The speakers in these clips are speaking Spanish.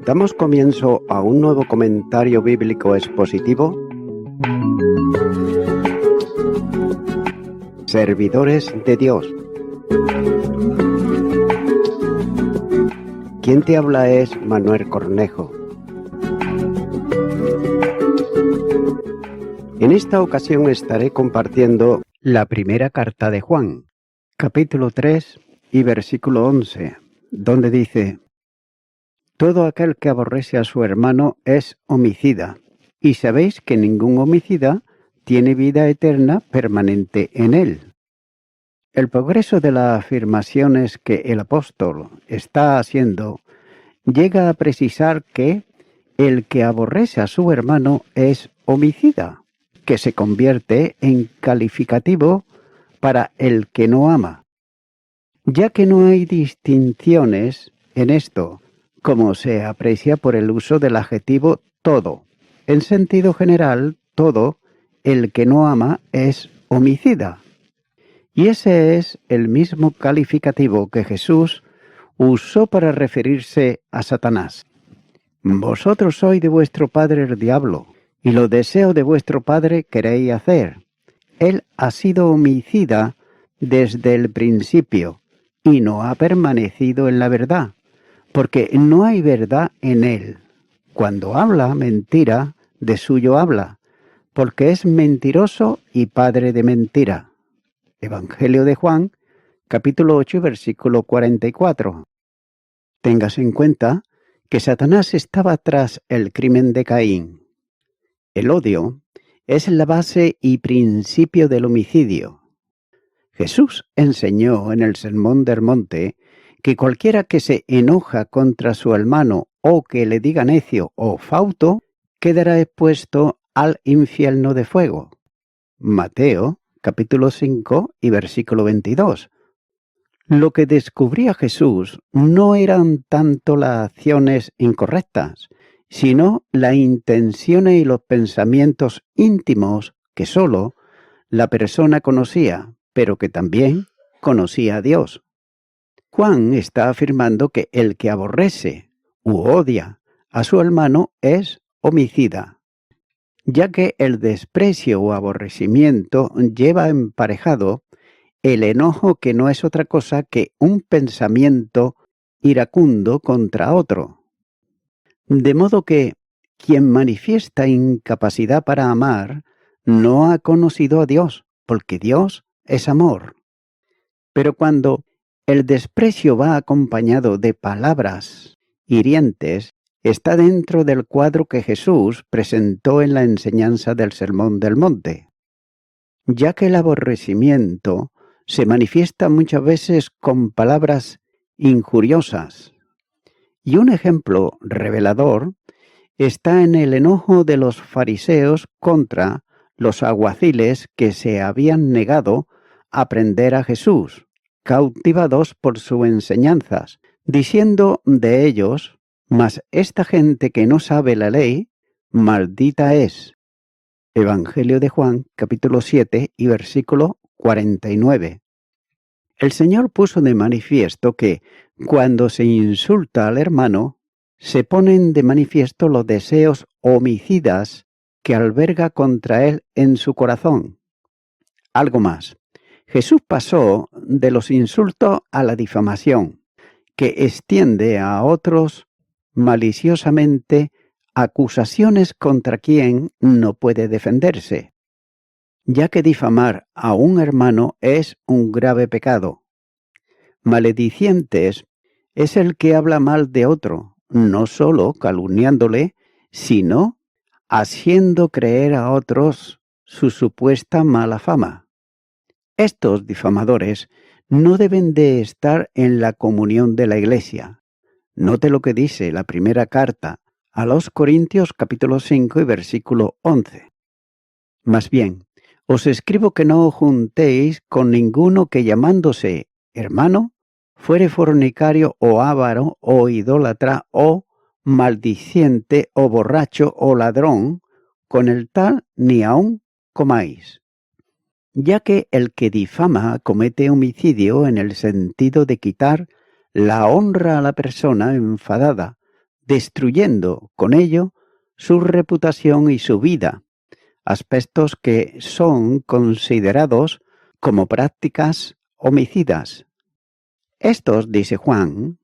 Damos comienzo a un nuevo comentario bíblico expositivo. Servidores de Dios. Quien te habla es Manuel Cornejo. En esta ocasión estaré compartiendo la primera carta de Juan, capítulo 3 y versículo 11, donde dice: Todo aquel que aborrece a su hermano es homicida, y sabéis que ningún homicida tiene vida eterna permanente en él. El progreso de las afirmaciones que el apóstol está haciendo llega a precisar que el que aborrece a su hermano es homicida, que se convierte en calificativo para el que no ama, ya que no hay distinciones en esto, como se aprecia por el uso del adjetivo todo. En sentido general, todo el que no ama es homicida. Y ese es el mismo calificativo que Jesús usó para referirse a Satanás. Vosotros sois de vuestro padre el diablo, y los deseos de vuestro padre queréis hacer. Él ha sido homicida desde el principio, y no ha permanecido en la verdad, porque no hay verdad en él. Cuando habla mentira, de suyo habla, porque es mentiroso y padre de mentira. Evangelio de Juan, capítulo 8, versículo 44. Tengas en cuenta que Satanás estaba tras el crimen de Caín. El odio es la base y principio del homicidio. Jesús enseñó en el Sermón del Monte que cualquiera que se enoja contra su hermano o que le diga necio o fauto, quedará expuesto al infierno de fuego. Mateo, capítulo 5 y versículo 22. Lo que descubría Jesús no eran tanto las acciones incorrectas, sino las intenciones y los pensamientos íntimos que sólo la persona conocía, pero que también conocía a Dios. Juan está afirmando que el que aborrece u odia a su hermano es homicida, ya que el desprecio o aborrecimiento lleva emparejado el enojo, que no es otra cosa que un pensamiento iracundo contra otro. De modo que quien manifiesta incapacidad para amar no ha conocido a Dios, porque Dios es amor. Pero cuando el desprecio va acompañado de palabras hirientes, está dentro del cuadro que Jesús presentó en la enseñanza del Sermón del Monte, ya que el aborrecimiento se manifiesta muchas veces con palabras injuriosas. Y un ejemplo revelador está en el enojo de los fariseos contra los alguaciles que se habían negado a aprender a Jesús, cautivados por sus enseñanzas, diciendo de ellos: mas esta gente que no sabe la ley, maldita es. Evangelio de Juan, capítulo 7 y versículo 49. El Señor puso de manifiesto que cuando se insulta al hermano, se ponen de manifiesto los deseos homicidas que alberga contra él en su corazón. Algo más. Jesús pasó de los insultos a la difamación, que extiende a otros maliciosamente acusaciones contra quien no puede defenderse, ya que difamar a un hermano es un grave pecado. Maledicientes es el que habla mal de otro, no solo calumniándole, sino haciendo creer a otros su supuesta mala fama. Estos difamadores no deben de estar en la comunión de la Iglesia. Note lo que dice la primera carta a los Corintios capítulo 5 y versículo 11. Más bien, os escribo que no os juntéis con ninguno que llamándose hermano fuere fornicario o avaro o idólatra o maldiciente o borracho o ladrón, con el tal ni aun comáis. Ya que el que difama comete homicidio en el sentido de quitar la honra a la persona enfadada, destruyendo con ello su reputación y su vida, aspectos que son considerados como prácticas homicidas. Estos, dice Juan,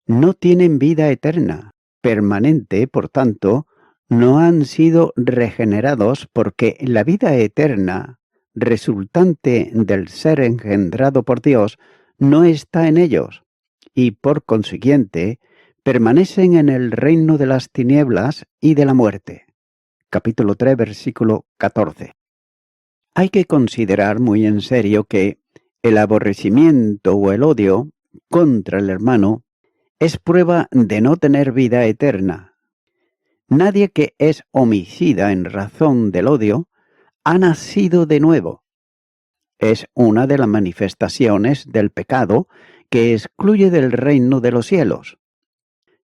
no tienen vida eterna, permanente, por tanto, no han sido regenerados porque la vida eterna, resultante del ser engendrado por Dios, no está en ellos, y por consiguiente, permanecen en el reino de las tinieblas y de la muerte. Capítulo 3, versículo 14. Hay que considerar muy en serio que el aborrecimiento o el odio contra el hermano es prueba de no tener vida eterna. Nadie que es homicida en razón del odio ha nacido de nuevo. Es una de las manifestaciones del pecado que excluye del reino de los cielos.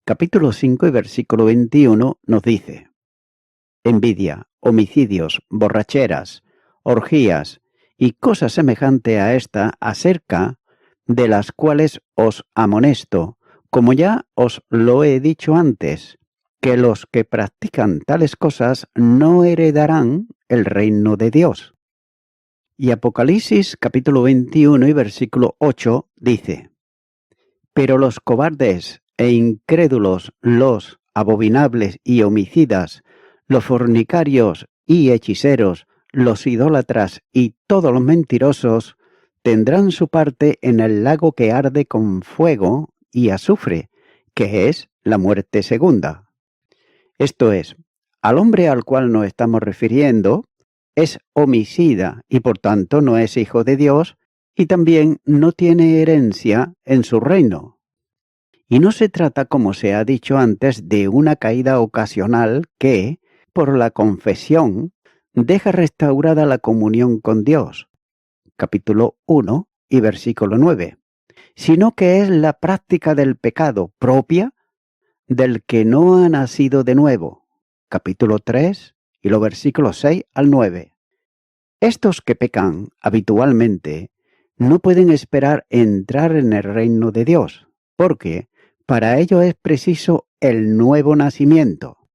Capítulo 5 y versículo 21 nos dice: envidia, homicidios, borracheras, orgías y cosas semejantes a esta, acerca de las cuales os amonesto, como ya os lo he dicho antes, que los que practican tales cosas no heredarán el reino de Dios. Y Apocalipsis capítulo 21 y versículo 8 dice: pero los cobardes e incrédulos, los abominables y homicidas, los fornicarios y hechiceros, los idólatras y todos los mentirosos tendrán su parte en el lago que arde con fuego y azufre, que es la muerte segunda. Esto es, al hombre al cual nos estamos refiriendo es homicida y por tanto no es hijo de Dios y también no tiene herencia en su reino. Y no se trata, como se ha dicho antes, de una caída ocasional que, por la confesión, deja restaurada la comunión con Dios. Capítulo 1 y versículo 9. Sino que es la práctica del pecado propia del que no ha nacido de nuevo. Capítulo 3 y los versículos 6 al 9. Estos que pecan habitualmente no pueden esperar entrar en el reino de Dios, porque para ello es preciso el nuevo nacimiento.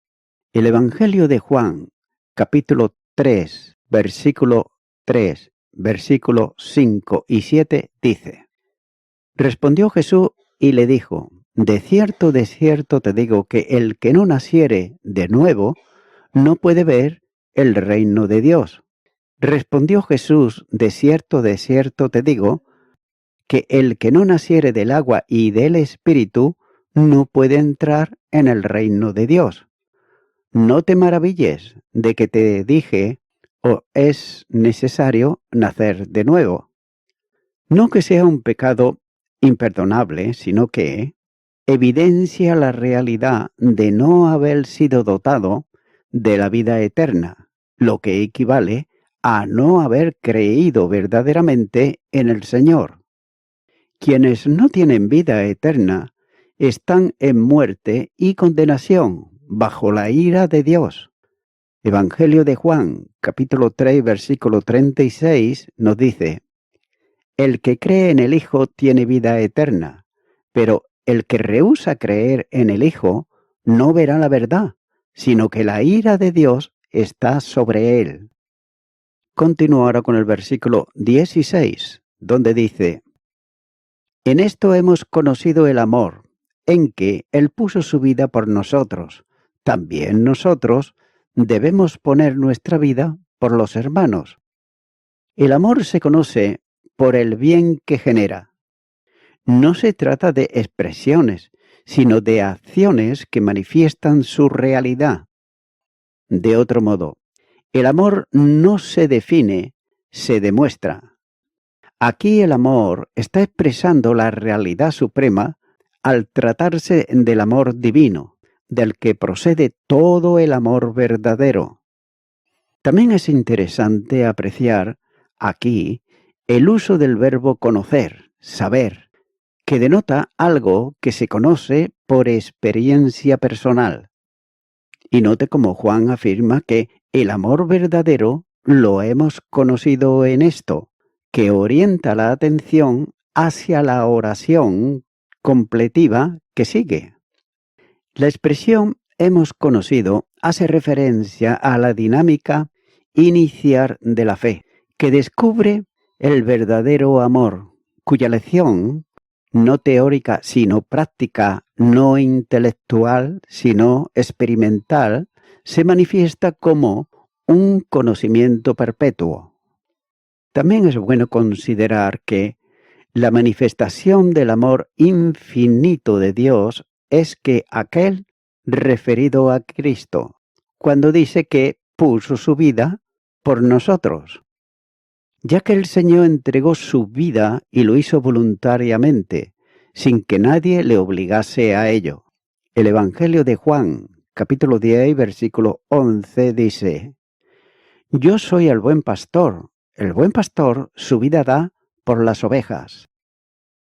El Evangelio de Juan, capítulo 3, versículo 3, versículo 5 y 7, dice: respondió Jesús y le dijo: de cierto te digo que el que no naciere de nuevo no puede ver el reino de Dios. Respondió Jesús: de cierto te digo que el que no naciere del agua y del Espíritu no puede entrar en el reino de Dios. No te maravilles de que te dije, es necesario nacer de nuevo. No que sea un pecado imperdonable, sino que evidencia la realidad de no haber sido dotado de la vida eterna, lo que equivale a no haber creído verdaderamente en el Señor. Quienes no tienen vida eterna están en muerte y condenación bajo la ira de Dios. Evangelio de Juan, capítulo 3, versículo 36, nos dice: el que cree en el Hijo tiene vida eterna, pero el que rehúsa creer en el Hijo no verá la verdad, sino que la ira de Dios está sobre él. Continúo ahora con el versículo 16, donde dice: en esto hemos conocido el amor, en que Él puso su vida por nosotros. También nosotros debemos poner nuestra vida por los hermanos. El amor se conoce por el bien que genera. No se trata de expresiones, sino de acciones que manifiestan su realidad. De otro modo, el amor no se define, se demuestra. Aquí el amor está expresando la realidad suprema al tratarse del amor divino, del que procede todo el amor verdadero. También es interesante apreciar aquí el uso del verbo conocer, saber, que denota algo que se conoce por experiencia personal. Y note cómo Juan afirma que el amor verdadero lo hemos conocido en esto, que orienta la atención hacia la oración completiva que sigue. La expresión hemos conocido hace referencia a la dinámica inicial de la fe, que descubre el verdadero amor, cuya lección, no teórica sino práctica, no intelectual sino experimental, se manifiesta como un conocimiento perpetuo. También es bueno considerar que la manifestación del amor infinito de Dios es que aquel referido a Cristo, cuando dice que puso su vida por nosotros, ya que el Señor entregó su vida y lo hizo voluntariamente, sin que nadie le obligase a ello. El Evangelio de Juan, capítulo 10, versículo 11, dice: Yo soy el buen pastor su vida da por las ovejas.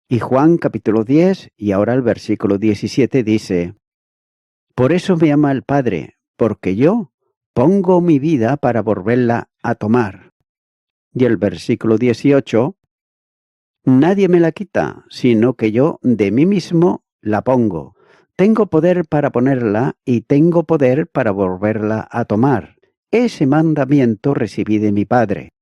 Y Juan capítulo 10 y ahora el versículo 17 dice: Por eso me ama el Padre, porque yo pongo mi vida para volverla a tomar. Y el versículo 18: Nadie me la quita, sino que yo de mí mismo la pongo. Tengo poder para ponerla y tengo poder para volverla a tomar. Ese mandamiento recibí de mi Padre.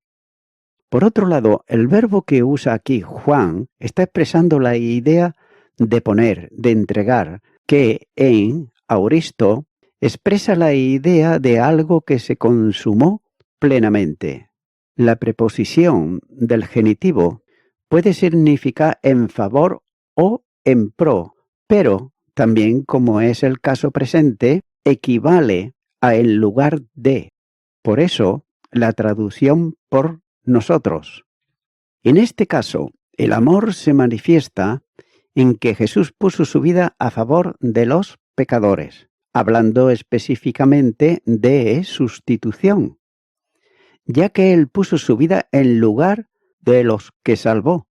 Por otro lado, el verbo que usa aquí Juan está expresando la idea de poner, de entregar, que en auristo expresa la idea de algo que se consumó plenamente. La preposición del genitivo puede significar en favor o en pro, pero también, como es el caso presente, equivale a en lugar de. Por eso, la traducción por nosotros. En este caso, el amor se manifiesta en que Jesús puso su vida a favor de los pecadores, hablando específicamente de sustitución, ya que Él puso su vida en lugar de los que salvó.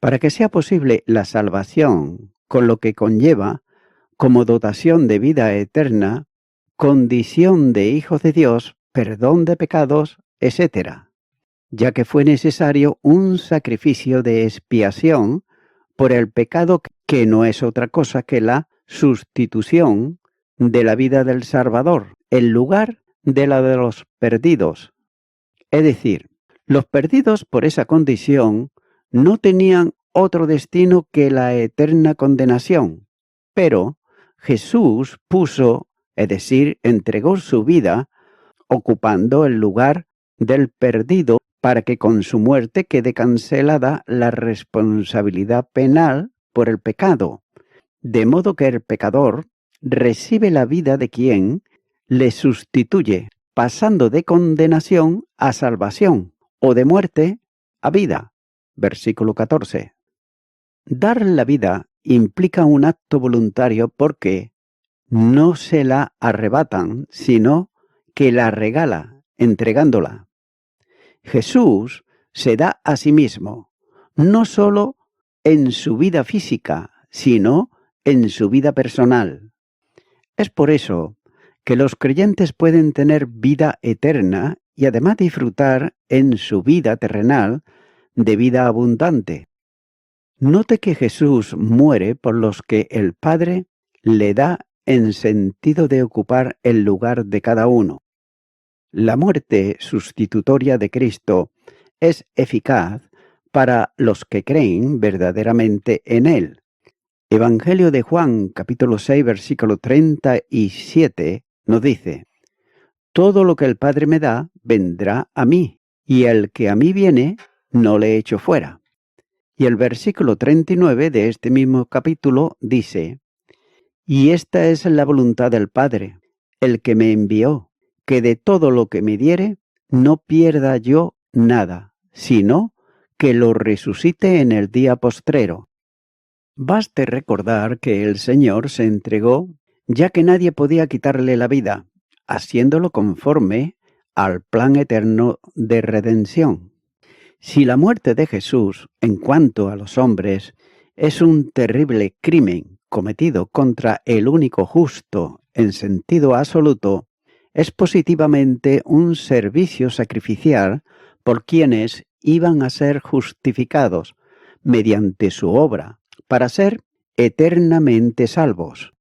Para que sea posible la salvación, con lo que conlleva como dotación de vida eterna, condición de hijos de Dios, perdón de pecados, etc., ya que fue necesario un sacrificio de expiación por el pecado, que no es otra cosa que la sustitución de la vida del Salvador en lugar de la de los perdidos. Es decir, los perdidos por esa condición no tenían otro destino que la eterna condenación, pero Jesús puso, es decir, entregó su vida, ocupando el lugar del perdido, para que con su muerte quede cancelada la responsabilidad penal por el pecado, de modo que el pecador recibe la vida de quien le sustituye, pasando de condenación a salvación, o de muerte a vida. Versículo 14. Dar la vida implica un acto voluntario porque no se la arrebatan, sino que la regala, entregándola. Jesús se da a sí mismo, no solo en su vida física, sino en su vida personal. Es por eso que los creyentes pueden tener vida eterna y además disfrutar en su vida terrenal de vida abundante. Note que Jesús muere por los que el Padre le da en sentido de ocupar el lugar de cada uno. La muerte sustitutoria de Cristo es eficaz para los que creen verdaderamente en Él. Evangelio de Juan, capítulo 6, versículo 37, nos dice: Todo lo que el Padre me da, vendrá a mí, y el que a mí viene, no le echo fuera. Y el versículo 39 de este mismo capítulo dice: Y esta es la voluntad del Padre, el que me envió, que de todo lo que me diere, no pierda yo nada, sino que lo resucite en el día postrero. Baste recordar que el Señor se entregó, ya que nadie podía quitarle la vida, haciéndolo conforme al plan eterno de redención. Si la muerte de Jesús, en cuanto a los hombres, es un terrible crimen cometido contra el único justo en sentido absoluto, es positivamente un servicio sacrificial por quienes iban a ser justificados mediante su obra, para ser eternamente salvos.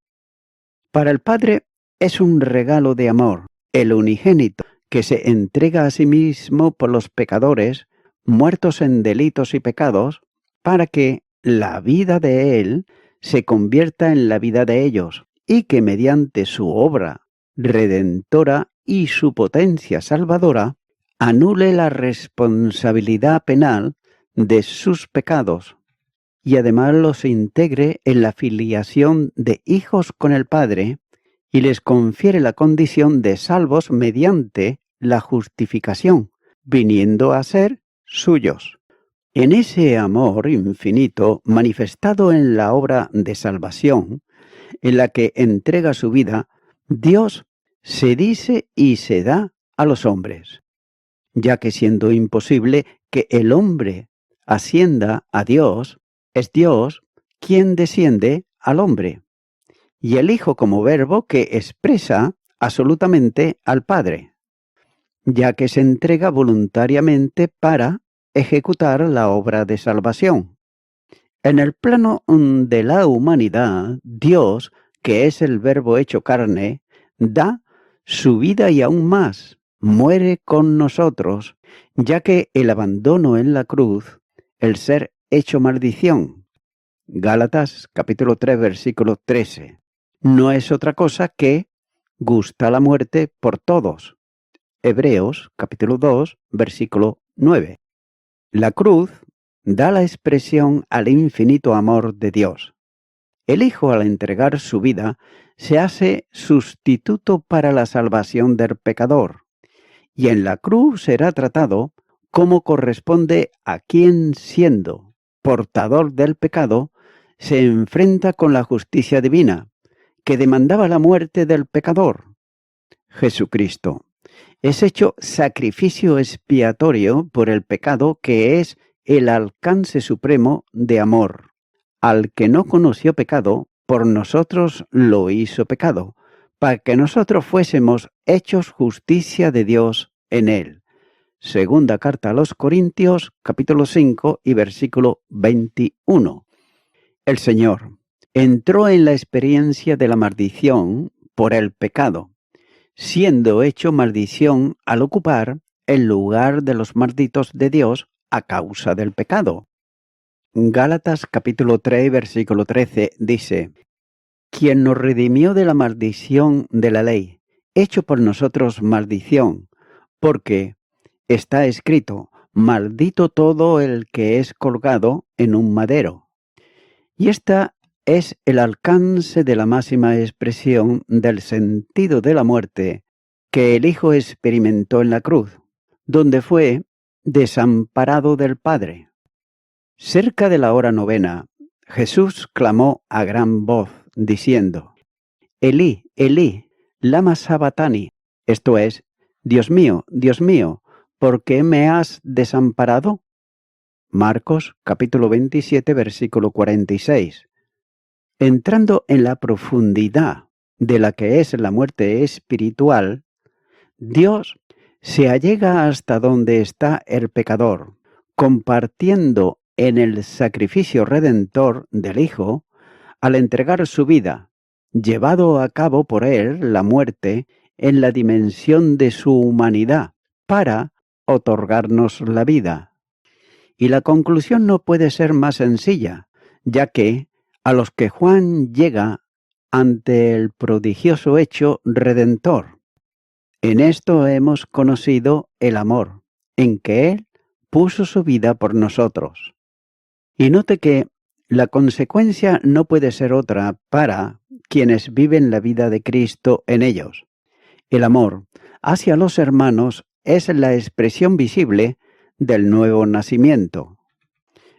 Para el Padre es un regalo de amor, el unigénito, que se entrega a sí mismo por los pecadores, muertos en delitos y pecados, para que la vida de Él se convierta en la vida de ellos, y que mediante su obra redentora y su potencia salvadora, anule la responsabilidad penal de sus pecados, y además los integre en la filiación de hijos con el Padre, y les confiere la condición de salvos mediante la justificación, viniendo a ser suyos. En ese amor infinito manifestado en la obra de salvación, en la que entrega su vida, Dios se dice y se da a los hombres, ya que siendo imposible que el hombre ascienda a Dios, es Dios quien desciende al hombre, y el Hijo como verbo que expresa absolutamente al Padre, ya que se entrega voluntariamente para ejecutar la obra de salvación. En el plano de la humanidad, Dios, que es el Verbo hecho carne, da su vida y aún más, muere con nosotros, ya que el abandono en la cruz, el ser hecho maldición, Gálatas capítulo 3 versículo 13, no es otra cosa que gusta la muerte por todos. Hebreos capítulo 2 versículo 9. La cruz da la expresión al infinito amor de Dios. El Hijo, al entregar su vida, se hace sustituto para la salvación del pecador, y en la cruz será tratado como corresponde a quien, siendo portador del pecado, se enfrenta con la justicia divina, que demandaba la muerte del pecador. Jesucristo es hecho sacrificio expiatorio por el pecado, que es el alcance supremo de amor. Al que no conoció pecado, por nosotros lo hizo pecado, para que nosotros fuésemos hechos justicia de Dios en él. Segunda carta a los Corintios, capítulo 5 y versículo 21. El Señor entró en la experiencia de la maldición por el pecado, siendo hecho maldición al ocupar el lugar de los malditos de Dios a causa del pecado. Gálatas capítulo 3 versículo 13 dice: quien nos redimió de la maldición de la ley, hecho por nosotros maldición, porque está escrito: maldito todo el que es colgado en un madero. Y esta es el alcance de la máxima expresión del sentido de la muerte que el Hijo experimentó en la cruz, donde fue desamparado del Padre. Cerca de la hora novena, Jesús clamó a gran voz, diciendo: Elí, Elí, lama sabatani, esto es: Dios mío, ¿por qué me has desamparado? Marcos capítulo 27 versículo 46. Entrando en la profundidad de la que es la muerte espiritual, Dios se allega hasta donde está el pecador, compartiendo en el sacrificio redentor del Hijo, al entregar su vida, llevado a cabo por él la muerte en la dimensión de su humanidad, para otorgarnos la vida. Y la conclusión no puede ser más sencilla, ya que a los que Juan llega ante el prodigioso hecho redentor, en esto hemos conocido el amor, en que Él puso su vida por nosotros. Y note que la consecuencia no puede ser otra para quienes viven la vida de Cristo en ellos. El amor hacia los hermanos es la expresión visible del nuevo nacimiento,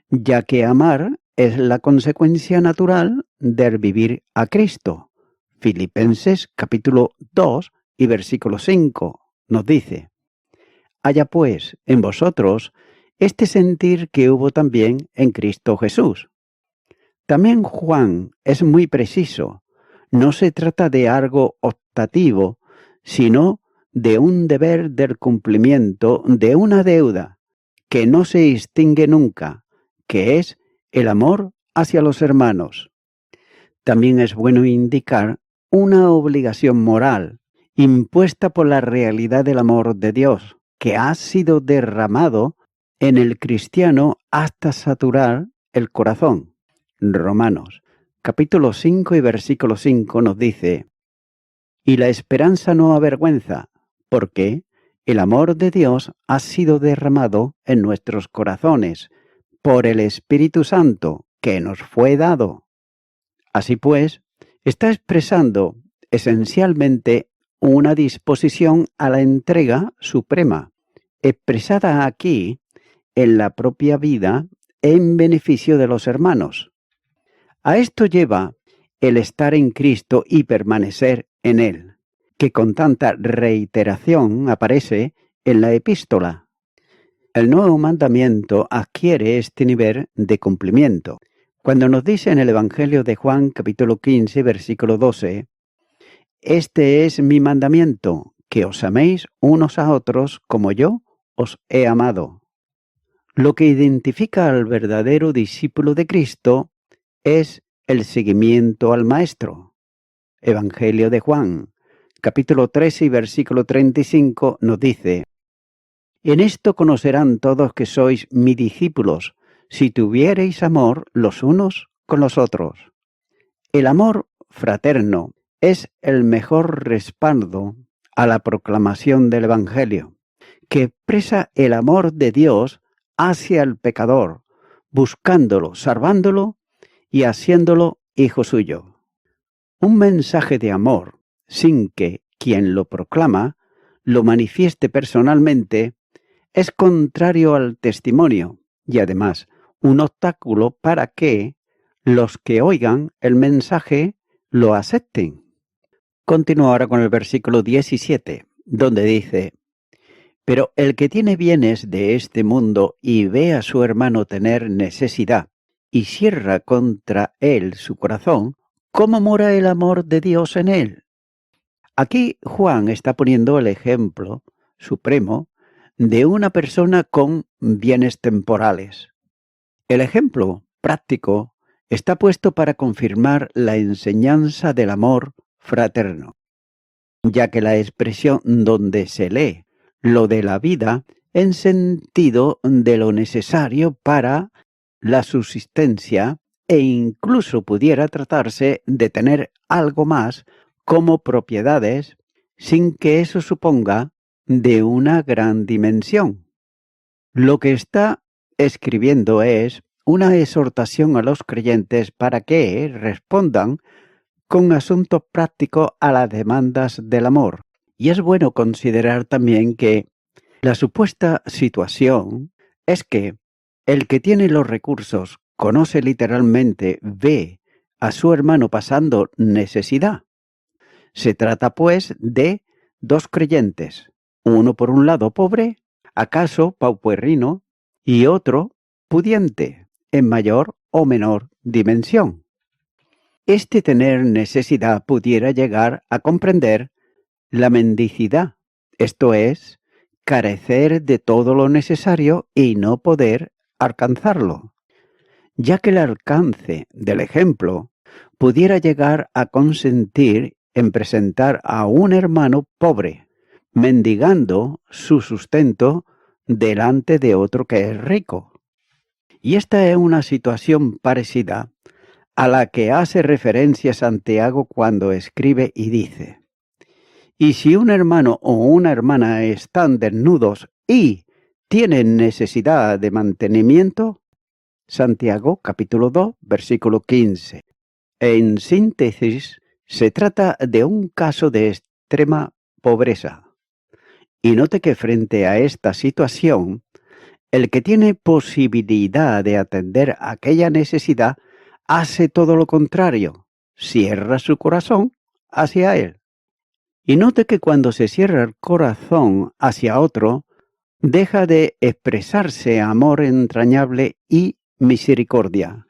ya que amar es la consecuencia natural del vivir a Cristo. Filipenses capítulo 2 y versículo 5 nos dice: haya pues en vosotros este sentir que hubo también en Cristo Jesús. También Juan es muy preciso. No se trata de algo optativo, sino de un deber del cumplimiento de una deuda que no se extingue nunca, que es el amor hacia los hermanos. También es bueno indicar una obligación moral impuesta por la realidad del amor de Dios, que ha sido derramado en el cristiano hasta saturar el corazón. Romanos, capítulo 5 y versículo 5 nos dice: y la esperanza no avergüenza, porque el amor de Dios ha sido derramado en nuestros corazones por el Espíritu Santo que nos fue dado. Así pues, está expresando esencialmente una disposición a la entrega suprema, expresada aquí en la propia vida en beneficio de los hermanos. A esto lleva el estar en Cristo y permanecer en Él, que con tanta reiteración aparece en la epístola. El nuevo mandamiento adquiere este nivel de cumplimiento cuando nos dice en el Evangelio de Juan capítulo 15 versículo 12: este es mi mandamiento, que os améis unos a otros como yo os he amado. Lo que identifica al verdadero discípulo de Cristo es el seguimiento al Maestro. Evangelio de Juan, capítulo 13 y versículo 35 nos dice: en esto conocerán todos que sois mis discípulos, si tuviereis amor los unos con los otros. El amor fraterno es el mejor respaldo a la proclamación del Evangelio, que expresa el amor de Dios hacia el pecador, buscándolo, salvándolo y haciéndolo hijo suyo. Un mensaje de amor sin que quien lo proclama lo manifieste personalmente es contrario al testimonio y además un obstáculo para que los que oigan el mensaje lo acepten. Continúo ahora con el versículo 17, donde dice: pero el que tiene bienes de este mundo y ve a su hermano tener necesidad y cierra contra él su corazón, ¿cómo mora el amor de Dios en él? Aquí Juan está poniendo el ejemplo supremo de una persona con bienes temporales. El ejemplo práctico está puesto para confirmar la enseñanza del amor fraterno, ya que la expresión donde se lee lo de la vida en sentido de lo necesario para la subsistencia e incluso pudiera tratarse de tener algo más como propiedades sin que eso suponga de una gran dimensión. Lo que está escribiendo es una exhortación a los creyentes para que respondan con asuntos prácticos a las demandas del amor. Y es bueno considerar también que la supuesta situación es que el que tiene los recursos conoce literalmente, ve a su hermano pasando necesidad. Se trata pues de dos creyentes, uno por un lado pobre, acaso paupuerrino, y otro pudiente, en mayor o menor dimensión. Este tener necesidad pudiera llegar a comprender la mendicidad, esto es, carecer de todo lo necesario y no poder alcanzarlo, ya que el alcance del ejemplo pudiera llegar a consentir en presentar a un hermano pobre, mendigando su sustento delante de otro que es rico. Y esta es una situación parecida a la que hace referencia Santiago cuando escribe y dice: y si un hermano o una hermana están desnudos y tienen necesidad de mantenimiento, Santiago capítulo 2, versículo 15. En síntesis, se trata de un caso de extrema pobreza. Y note que frente a esta situación, el que tiene posibilidad de atender aquella necesidad hace todo lo contrario, cierra su corazón hacia él. Y note que cuando se cierra el corazón hacia otro, deja de expresarse amor entrañable y misericordia,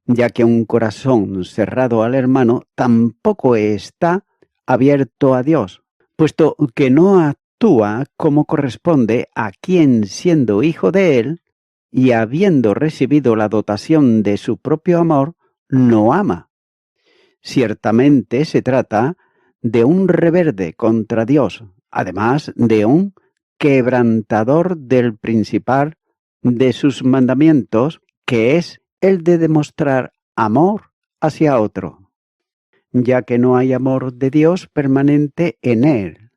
ya que un corazón cerrado al hermano tampoco está abierto a Dios, puesto que no actúa como corresponde a quien, siendo hijo de Él y habiendo recibido la dotación de su propio amor, no ama. Ciertamente se trata de un rebelde contra Dios, además de un quebrantador del principal de sus mandamientos, que es el de demostrar amor hacia otro, ya que no hay amor de Dios permanente en él,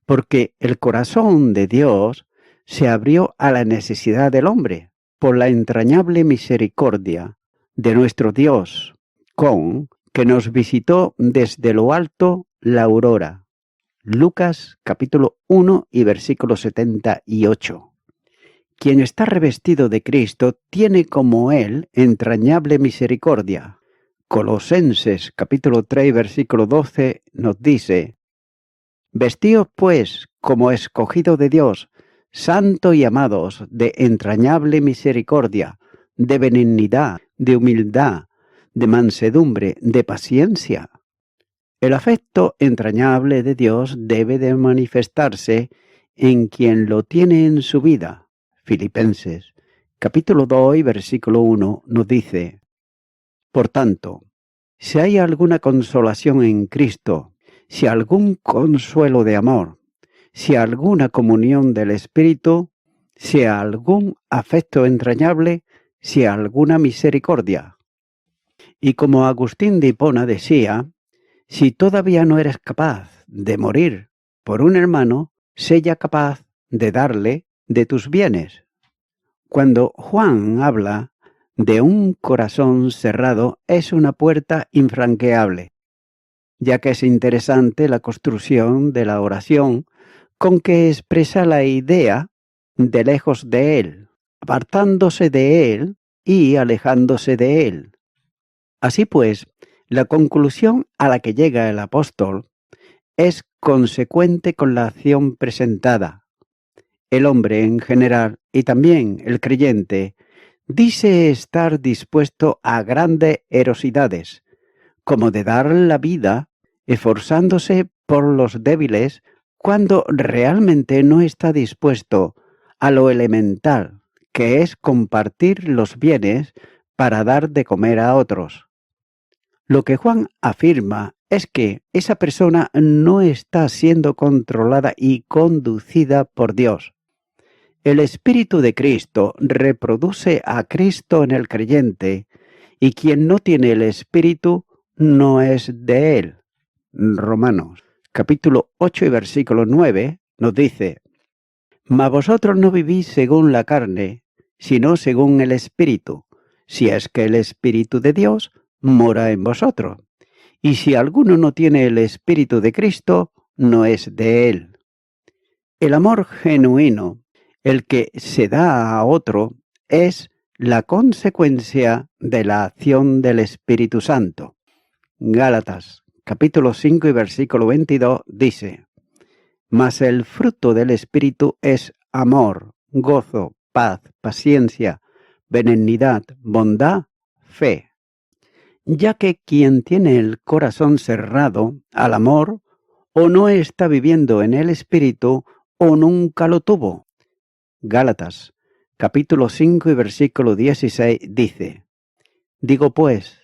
porque el corazón de Dios se abrió a la necesidad del hombre por la entrañable misericordia de nuestro Dios, con que nos visitó desde lo alto la aurora. Lucas capítulo 1 y versículo 78. Quien está revestido de Cristo tiene como Él entrañable misericordia. Colosenses capítulo 3 versículo 12 nos dice: Vestíos pues como escogido de Dios, santo y amados, de entrañable misericordia, de benignidad, de humildad, de mansedumbre, de paciencia. El afecto entrañable de Dios debe de manifestarse en quien lo tiene en su vida. Filipenses, capítulo 2 y versículo 1 nos dice: Por tanto, si hay alguna consolación en Cristo, si algún consuelo de amor, si alguna comunión del Espíritu, si algún afecto entrañable, si alguna misericordia. Y como Agustín de Hipona decía, si todavía no eres capaz de morir por un hermano, sé ya capaz de darle de tus bienes. Cuando Juan habla de un corazón cerrado, es una puerta infranqueable, ya que es interesante la construcción de la oración con que expresa la idea de lejos de él, apartándose de él y alejándose de él. Así pues, la conclusión a la que llega el apóstol es consecuente con la acción presentada. El hombre en general, y también el creyente, dice estar dispuesto a grandes heroicidades, como de dar la vida, esforzándose por los débiles, cuando realmente no está dispuesto a lo elemental, que es compartir los bienes para dar de comer a otros. Lo que Juan afirma es que esa persona no está siendo controlada y conducida por Dios. El Espíritu de Cristo reproduce a Cristo en el creyente, y quien no tiene el Espíritu no es de él. Romanos capítulo 8 y versículo 9 nos dice: Mas vosotros no vivís según la carne, sino según el Espíritu, si es que el Espíritu de Dios mora en vosotros. Y si alguno no tiene el Espíritu de Cristo, no es de él. El amor genuino, el que se da a otro, es la consecuencia de la acción del Espíritu Santo. Gálatas, capítulo 5 y versículo 22 dice: Mas el fruto del Espíritu es amor, gozo, paz, paciencia, benignidad, bondad, fe. Ya que quien tiene el corazón cerrado al amor, o no está viviendo en el Espíritu, o nunca lo tuvo. Gálatas, capítulo 5 y versículo 16 dice: Digo pues,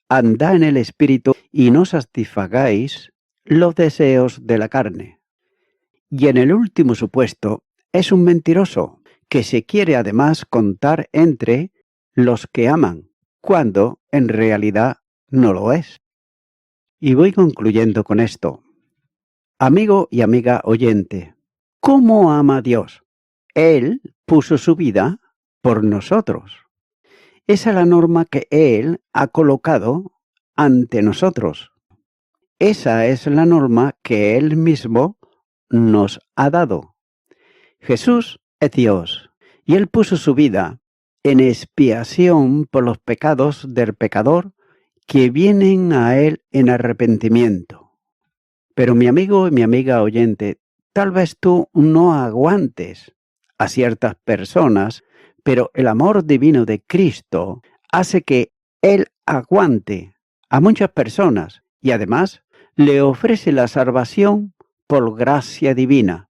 andad en el Espíritu y no satisfagáis los deseos de la carne. Y en el último supuesto, es un mentiroso, que se quiere además contar entre los que aman, cuando en realidad no lo es. Y voy concluyendo con esto. Amigo y amiga oyente, ¿cómo ama a Dios? Él puso su vida por nosotros. Esa es la norma que Él ha colocado ante nosotros. Esa es la norma que Él mismo nos ha dado. Jesús es Dios, y Él puso su vida en expiación por los pecados del pecador que vienen a Él en arrepentimiento. Pero mi amigo y mi amiga oyente, tal vez tú no aguantes a ciertas personas, pero el amor divino de Cristo hace que Él aguante a muchas personas y además le ofrece la salvación por gracia divina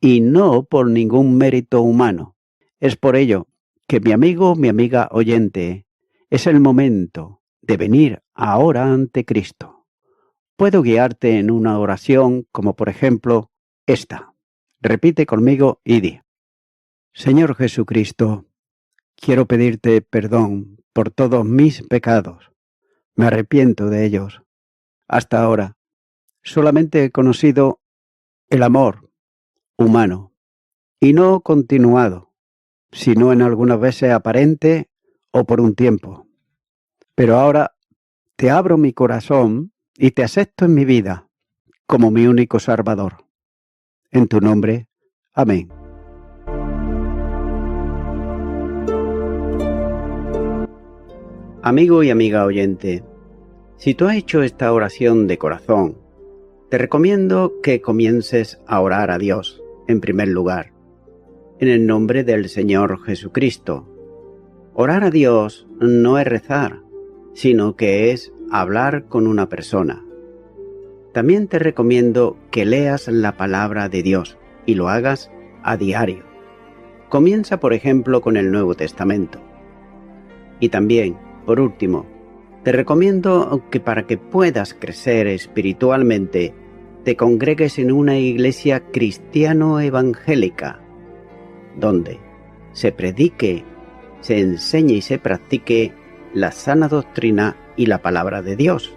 y no por ningún mérito humano. Es por ello que mi amigo, mi amiga oyente, es el momento de venir ahora ante Cristo. puedo guiarte en una oración como por ejemplo esta. Repite conmigo y di: Señor Jesucristo, quiero pedirte perdón por todos mis pecados. Me arrepiento de ellos. Hasta ahora solamente he conocido el amor humano y no continuado, sino en algunas veces aparente o por un tiempo. Pero ahora te abro mi corazón y te acepto en mi vida como mi único Salvador. En tu nombre, amén. Amigo y amiga oyente, si tú has hecho esta oración de corazón, te recomiendo que comiences a orar a Dios, en primer lugar, en el nombre del Señor Jesucristo. Orar a Dios no es rezar, sino que es hablar con una persona. También te recomiendo que leas la palabra de Dios y lo hagas a diario. Comienza, por ejemplo, con el Nuevo Testamento. Y también, por último, te recomiendo que para que puedas crecer espiritualmente, te congregues en una iglesia cristiano-evangélica, donde se predique, se enseñe y se practique la sana doctrina y la palabra de Dios.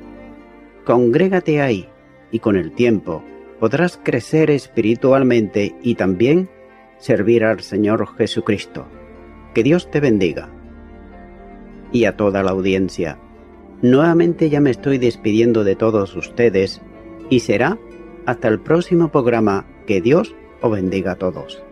Congrégate ahí y con el tiempo podrás crecer espiritualmente y también servir al Señor Jesucristo. Que Dios te bendiga. Y a toda la audiencia, nuevamente ya me estoy despidiendo de todos ustedes y será hasta el próximo programa. Que Dios os bendiga a todos.